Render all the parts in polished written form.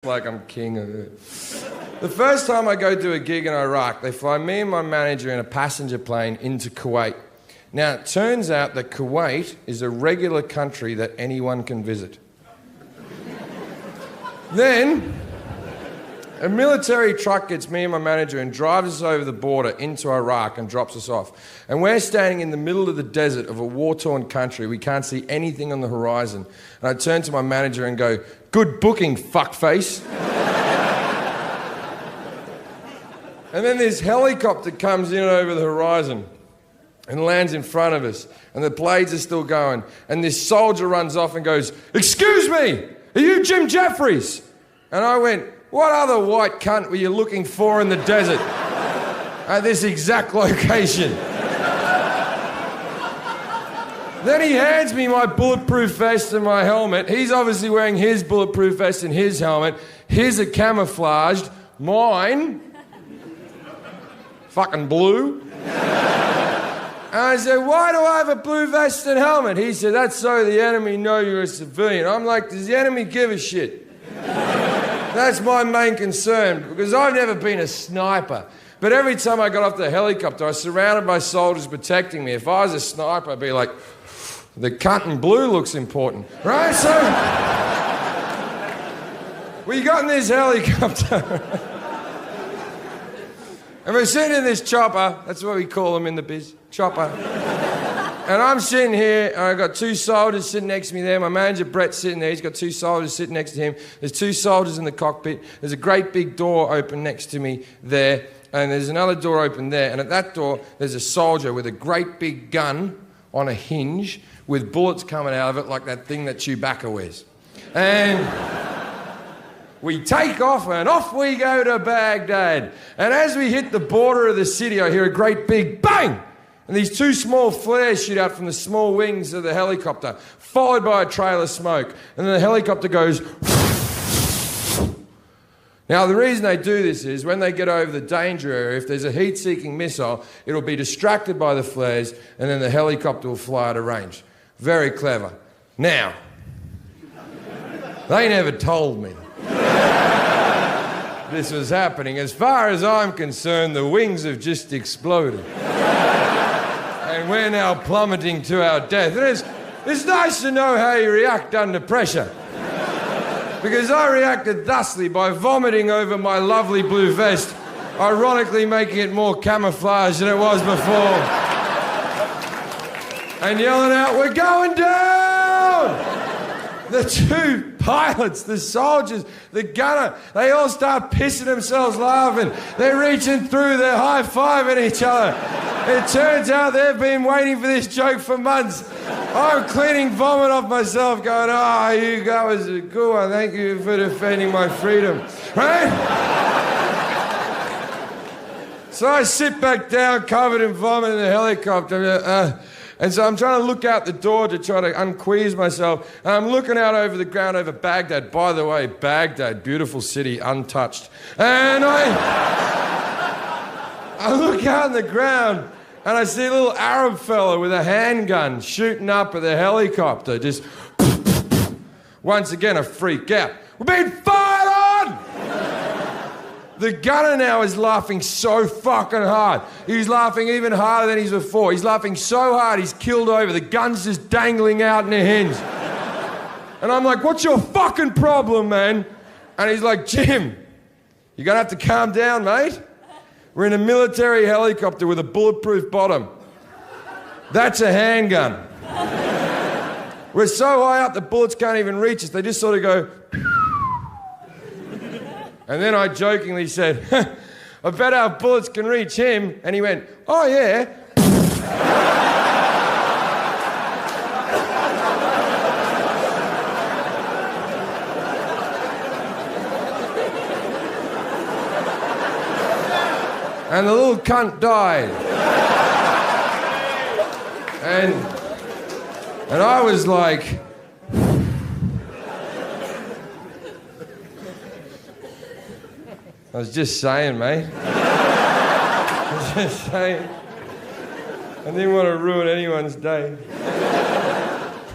like I'm king of it. The first time I go do a gig in Iraq, they fly me and my manager in a passenger plane into Kuwait. Now, it turns out that Kuwait is a regular country that anyone can visit. Then, a military truck gets me and my manager and drives us over the border into Iraq and drops us off. And we're standing in the middle of the desert of a war-torn country. We can't see anything on the horizon. And I turn to my manager and go, "Good booking, fuckface." And then this helicopter comes in over the horizon and lands in front of us. And the blades are still going. And this soldier runs off and goes, "Excuse me, are you Jim Jefferies?" And I went, "What other white cunt were you looking for in the desert at this exact location?" Then he hands me my bulletproof vest and my helmet. He's obviously wearing his bulletproof vest and his helmet. His are camouflaged. Mine, fucking blue. And I said, "Why do I have a blue vest and helmet?" He said, "That's so the enemy know you're a civilian." I'm like, does the enemy give a shit? That's my main concern, because I've never been a sniper. But every time I got off the helicopter, I was surrounded by soldiers protecting me. If I was a sniper, I'd be like, the cunt in blue looks important, right? So, we got in this helicopter. And we're sitting in this chopper. That's what we call them in the biz, chopper. And I'm sitting here, and I've got two soldiers sitting next to me there. My manager, Brett's sitting there. He's got two soldiers sitting next to him. There's two soldiers in the cockpit. There's a great big door open next to me there. And there's another door open there. And at that door, there's a soldier with a great big gun on a hinge with bullets coming out of it like that thing that Chewbacca wears. And we take off, and off we go to Baghdad. And as we hit the border of the city, I hear a great big bang! And these two small flares shoot out from the small wings of the helicopter, followed by a trail of smoke. And then the helicopter goes... Now, the reason they do this is when they get over the danger area, if there's a heat-seeking missile, it'll be distracted by the flares, and then the helicopter will fly out of range. Very clever. Now, they never told me this was happening. As far as I'm concerned, the wings have just exploded. And we're now plummeting to our death. And it's nice to know how you react under pressure. Because I reacted thusly by vomiting over my lovely blue vest, ironically making it more camouflage than it was before. And yelling out, "We're going down!" The two pilots, the soldiers, the gunner, they all start pissing themselves laughing. They're reaching through, they're high-fiving each other. It turns out they've been waiting for this joke for months. I'm cleaning vomit off myself going, "Oh, you guys are a good one. Thank you for defending my freedom." Right? So I sit back down covered in vomit in the helicopter. And so I'm trying to look out the door to try to unqueeze myself. And I'm looking out over the ground over Baghdad. By the way, Baghdad, beautiful city, untouched. And I look out on the ground and I see a little Arab fella with a handgun shooting up at the helicopter. Just once again, I freak out. "We're being fired on!" The gunner now is laughing so fucking hard. He's laughing even harder than he's before. He's laughing so hard he's killed over. The gun's just dangling out in a hinge. And I'm like, "What's your fucking problem, man?" And he's like, "Jim, you're gonna have to calm down, mate. We're in a military helicopter with a bulletproof bottom. That's a handgun. We're so high up the bullets can't even reach us. They just sort of go..." And then I jokingly said, "I bet our bullets can reach him." And he went, "Oh, yeah." And the little cunt died. And I was like... I was just saying, mate. I was just saying. I didn't want to ruin anyone's day.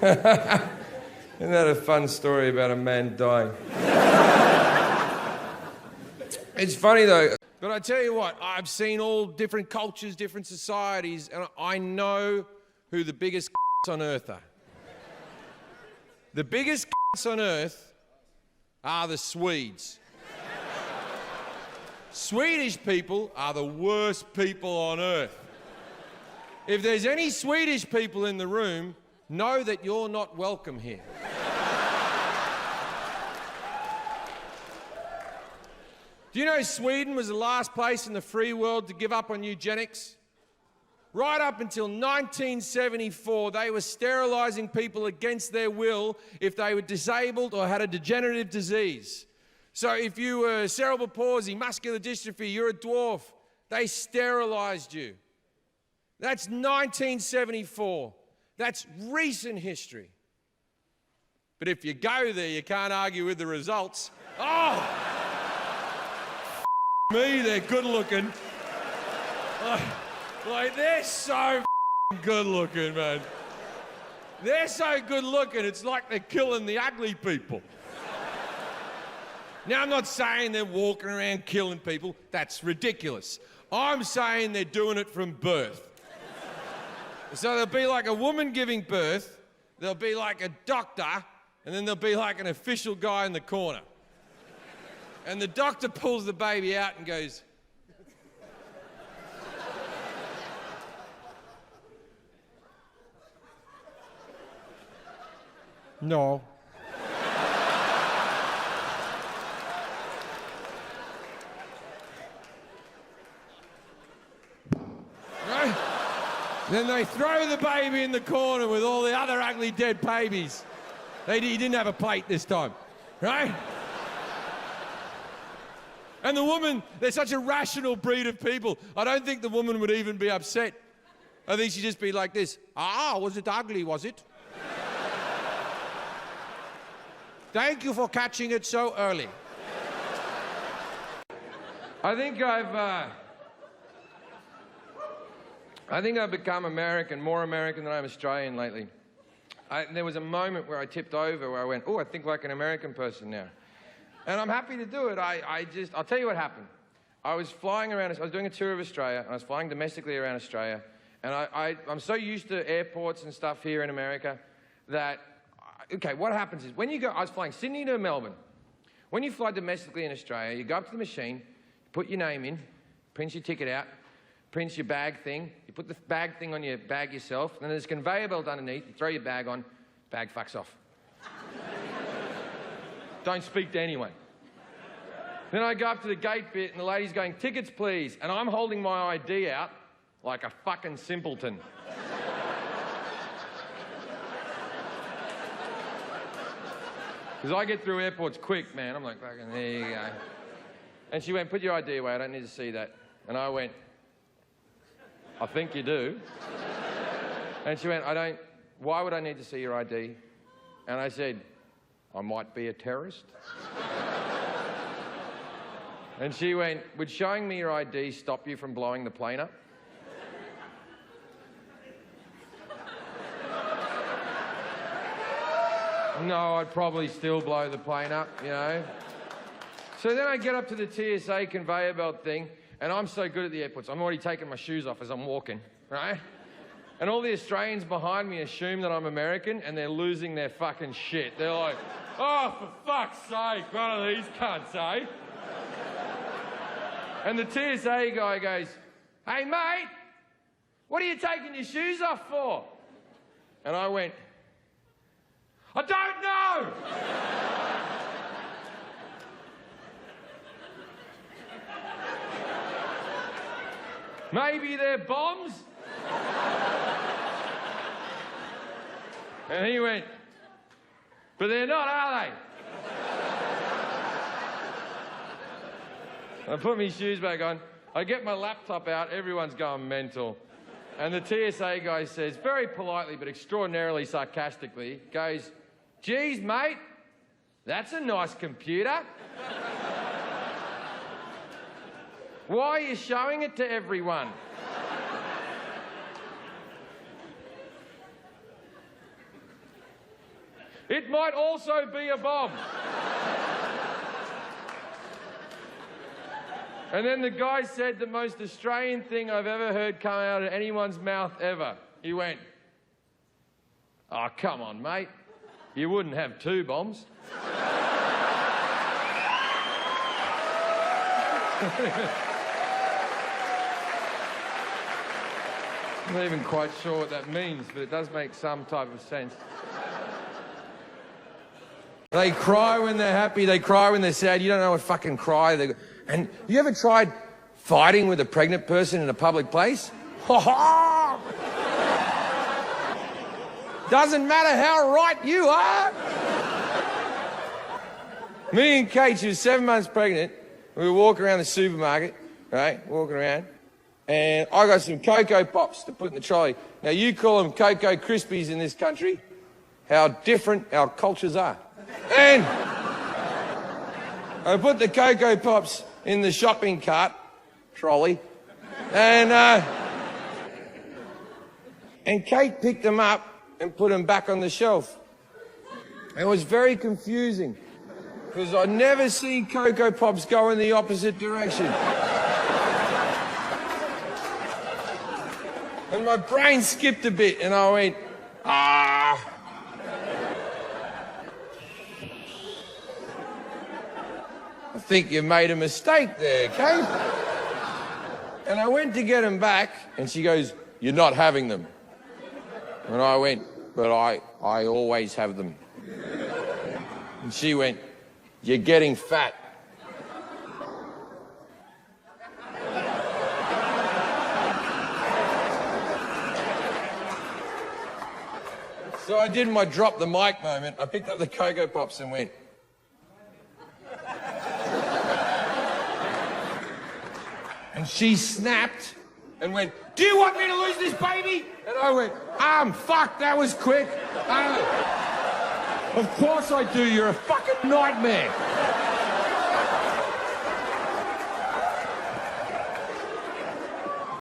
Isn't that a fun story about a man dying? It's funny though, but I tell you what, I've seen all different cultures, different societies, and I know who the biggest on earth are. The biggest on earth are the Swedes. Swedish people are the worst people on earth. If there's any Swedish people in the room, know that you're not welcome here. Do you know Sweden was the last place in the free world to give up on eugenics? Right up until 1974, they were sterilising people against their will if they were disabled or had a degenerative disease. So if you were cerebral palsy, muscular dystrophy, you're a dwarf, they sterilised you. That's 1974. That's recent history. But if you go there, you can't argue with the results. Oh! Me, they're good looking. Like they're so good looking, man. They're so good looking, it's like they're killing the ugly people. Now, I'm not saying they're walking around killing people. That's ridiculous. I'm saying they're doing it from birth. So there'll be like a woman giving birth, there'll be like a doctor, and then there'll be like an official guy in the corner. And the doctor pulls the baby out and goes, no. Right? Then they throw the baby in the corner with all the other ugly dead babies. He didn't have a plate this time, right? And the woman, they're such a rational breed of people. I don't think the woman would even be upset. I think she'd just be like this. Ah, was it ugly, was it? Thank you for catching it so early. I think I've become American, more American than I'm Australian lately. There was a moment where I tipped over where I went, oh, I think like an American person now. And I'm happy to do it. I'll tell you what happened. I was flying around, I was doing a tour of Australia, and I was flying domestically around Australia, and I'm so used to airports and stuff here in America that, okay, what happens is, when you go, I was flying Sydney to Melbourne. When you fly domestically in Australia, you go up to the machine, put your name in, print your ticket out, print your bag thing, you put the bag thing on your bag yourself, and then there's a conveyor belt underneath, you throw your bag on, bag fucks off. Don't speak to anyone. Then I go up to the gate bit and the lady's going, tickets please, and I'm holding my ID out like a fucking simpleton. Because I get through airports quick, man. I'm like, fucking, there you go. And she went, put your ID away, I don't need to see that. And I went, I think you do. And she went, why would I need to see your ID? And I said, I might be a terrorist. And she went, would showing me your ID stop you from blowing the plane up? No, I'd probably still blow the plane up, you know. So then I get up to the TSA conveyor belt thing, and I'm so good at the airports, I'm already taking my shoes off as I'm walking, right? And all the Australians behind me assume that I'm American, and they're losing their fucking shit. They're like, oh, for fuck's sake, one of these cunts, eh? And the TSA guy goes, hey, mate, what are you taking your shoes off for? And I went, I don't know! Maybe they're bombs? And he went, but they're not, are they? I put my shoes back on. I get my laptop out. Everyone's going mental. And the TSA guy says, very politely but extraordinarily sarcastically, goes, geez, mate, that's a nice computer. Why are you showing it to everyone? It might also be a bomb. And then the guy said the most Australian thing I've ever heard come out of anyone's mouth ever. He went, "Oh, come on, mate. You wouldn't have 2 bombs." I'm not even quite sure what that means, but it does make some type of sense. They cry when they're happy, they cry when they're sad. You don't know what fucking cry. And you ever tried fighting with a pregnant person in a public place? Doesn't matter how right you are. Me and Kate, she was 7 months pregnant. We were walking around the supermarket, right? Walking around. And I got some Cocoa Pops to put in the trolley. Now, you call them Cocoa Krispies in this country. How different our cultures are. And I put the Cocoa Pops in the shopping cart, trolley, and Kate picked them up and put them back on the shelf. It was very confusing because I'd never seen Cocoa Pops go in the opposite direction. And my brain skipped a bit and I went, "Ah." "I think you made a mistake there, Kate." And I went to get them back and she goes, "You're not having them." And I went, "But I always have them." And she went, "You're getting fat." So I did my drop the mic moment. I picked up the Cocoa Pops and went. And she snapped and went, "Do you want me to lose this baby?" And I went, fuck, that was quick. Of course I do, you're a fucking nightmare.